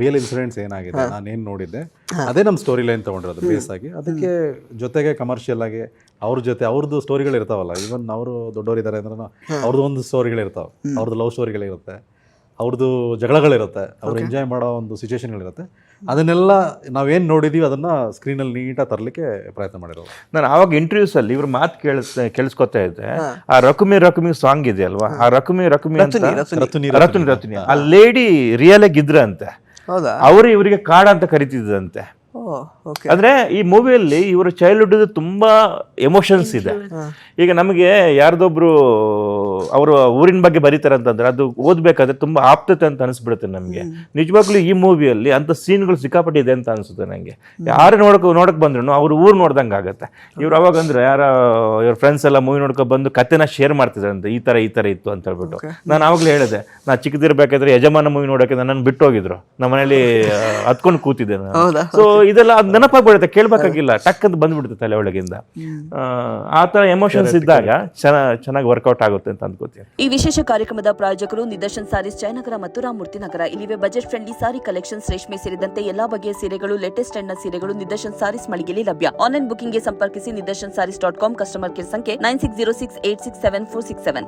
Real incidents ಏನಾಗಿದೆ, ನಾನೇನು ನೋಡಿದ್ದೆ ಅದೇ ನಮ್ಮ ಸ್ಟೋರಿ ಲೈನ್ ತೊಗೊಂಡಿರೋದು ಬೇಸ್ ಆಗಿ. ಅದಕ್ಕೆ ಜೊತೆಗೆ ಕಮರ್ಷಿಯಲ್ ಆಗಿ ಅವ್ರ ಜೊತೆ ಅವ್ರದ್ದು ಸ್ಟೋರಿಗಳು ಇರ್ತಾವಲ್ಲ, ಈವನ್ ಅವರು ದೊಡ್ಡವರಿದ್ದಾರೆ ಅಂದ್ರೆ ಅವ್ರದ್ದು ಒಂದು ಸ್ಟೋರಿಗಳಿರ್ತಾವೆ, ಅವ್ರದ್ದು ಲವ್ ಸ್ಟೋರಿಗಳಿರುತ್ತೆ, ಅವ್ರದ್ದು ಜಗಳಗಳಿರುತ್ತೆ, ಅವ್ರು ಎಂಜಾಯ್ ಮಾಡೋ ಒಂದು ಸಿಚುವೇಶನ್ಗಳಿರುತ್ತೆ. ಅದನ್ನೆಲ್ಲ ನಾವೇನು ನೋಡಿದೀವಿ ಅದನ್ನ ಸ್ಕ್ರೀನಲ್ಲಿ ನೀಟಾಗಿ ತರಲಿಕ್ಕೆ ಪ್ರಯತ್ನ ಮಾಡಿರೋದು. ನಾನು ಆವಾಗ ಇಂಟರ್ವ್ಯೂಸ್ ಅಲ್ಲಿ ಇವ್ರ ಮಾತು ಕೇಳಿಸ್ಕೊತಾ ಇದ್ದೆ. ಆ ರಕುಮಿ ಸಾಂಗ್ ಇದೆಯಲ್ವಾ, ಆ ರಕುಮಿ ರತುನಿ ಆ ಲೇಡಿ ರಿಯಲ್ ಆಗಿದ್ರಂತೆ, ಅವರು ಇವರಿಗೆ ಕಾಡ ಅಂತ ಕರಿತಿದ್ದಂತೆ. ಅಂದ್ರೆ ಈ ಮೂವಿಯಲ್ಲಿ ಇವರ ಚೈಲ್ಡ್ಹುಡ್ ತುಂಬಾ ಎಮೋಷನ್ಸ್ ಇದೆ. ಈಗ ನಮಗೆ ಯಾರ್ದೊಬ್ರು ಅವರು ಊರಿನ ಬಗ್ಗೆ ಬರೀತಾರೆ ಅಂತಂದ್ರೆ ಅದು ಓದ್ಬೇಕಾದ್ರೆ ತುಂಬಾ ಆಪ್ತತೆ ಅಂತ ಅನಿಸ್ಬಿಡುತ್ತೆ ನಮ್ಗೆ. ನಿಜವಾಗ್ಲೂ ಈ ಮೂವಿಯಲ್ಲಿ ಅಂತ ಸೀನ್ಗಳು ಸಿಕ್ಕಾಪಟ್ಟೆ ಇದೆ ಅಂತ ಅನ್ಸುತ್ತೆ ನಂಗೆ. ಯಾರು ನೋಡಕ್ ಬಂದ್ರು ಅವ್ರ ಊರು ನೋಡ್ದಂಗೆ ಆಗತ್ತೆ. ಇವ್ರು ಅವಾಗ ಅಂದ್ರೆ ಇವ್ರ ಫ್ರೆಂಡ್ಸ್ ಎಲ್ಲ ಮೂವಿ ನೋಡ್ಕೊ ಬಂದು ಕತೆನ ಶೇರ್ ಮಾಡ್ತಿದ್ರಂತೆ, ಈ ತರ ಇತ್ತು ಅಂತ ಹೇಳ್ಬಿಟ್ಟು. ನಾನು ಆವಾಗಲೇ ಹೇಳಿದೆ, ನಾ ಚಿಕ್ಕದಿರ್ಬೇಕಾದ್ರೆ ಯಜಮಾನ ಮೂವಿ ನೋಡಕ್ಕೆ ನನ್ನನ್ನು ಬಿಟ್ಟು ಹೋಗಿದ್ರು, ನಮ್ಮ ಮನೇಲಿ ಹತ್ಕೊಂಡು ಕೂತಿದ್ದೆ ನಾನು. ಸೊ ಇದೆಲ್ಲ ಅದು ನೆನಪಾಗ್ಬಿಡುತ್ತೆ, ಕೇಳ್ಬೇಕಾಗಿಲ್ಲ, ಟಕ್ ಅಂತ ಬಂದ್ಬಿಡುತ್ತೆ ತಲೆ ಒಳಗಿಂದ. ಆ ತರ ಎಮೋಷನ್ಸ್ ಇದ್ದಾಗ ಚೆನ್ನಾಗಿ ವರ್ಕೌಟ್ ಆಗುತ್ತೆ ಅಂತ ಅನ್ಕೋತೀನಿ. ಈ ವಿಶೇಷ ಕಾರ್ಯಕ್ರಮದ ಪ್ರಾಯೋಜಕರು ನಿದರ್ಶನ್ ಸಾರೀಸ್ ಜಯನಗರ ಮತ್ತು ರಾಮಮೂರ್ತಿ ನಗರ. ಇಲ್ಲಿವೆ ಬಜೆಟ್ ಫ್ರೆಂಡ್ಲಿ ಸಾರಿ ಕಲೆಕ್ಷನ್ಸ್, ರೇಷ್ಮೆ ಸೇರಿದಂತೆ ಎಲ್ಲಾ ಬಗೆಯ ಸೀರೆಗಳು, ಲೇಟೆಸ್ಟ್ ಟ್ರೆಂಡ್ ನ ಸೀರೆಗಳು ನಿದರ್ಶನ್ ಸಾರೀಸ್ ಮಳಿಗೆಯಲ್ಲಿ ಲಭ್ಯ. ಆನ್ಲೈನ್ ಬುಕಿಂಗ್ ಗೆ ಸಂಪರ್ಕಿಸಿ. nidarshansarees.com. ಕಸ್ಟಮರ್ ಕೇರ್ ಸಂಖ್ಯೆ 9606867467.